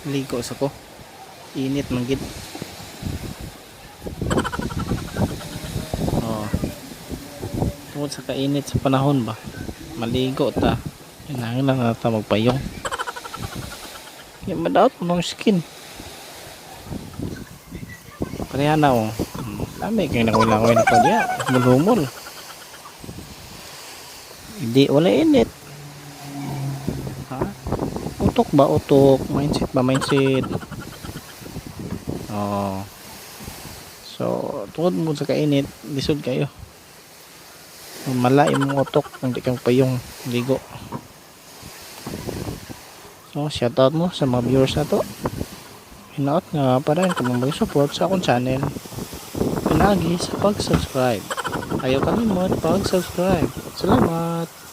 ligo sa ko, init man gid. Oh, tungod sa kainit sa panahon ba, maligo ta, kailangan na ta magpayong. Kaya madaot mo ng skin. Pareha na oh. Dami kaya nakulangoy na ko diya. Humul-humol. Hindi, wala init. Ha? Utok ba? Utok. Mindset ba? Mindset. Oh. So, tungod mo sa kainit, lisod kayo. Malaim mo utok kung di kang payong ligo. So, shoutout mo sa mga viewers na to. Hinaot nga pa rin kung mag-support sa akong channel. Pinagi sa pag-subscribe. Ayaw kalimot pag-subscribe. Salamat!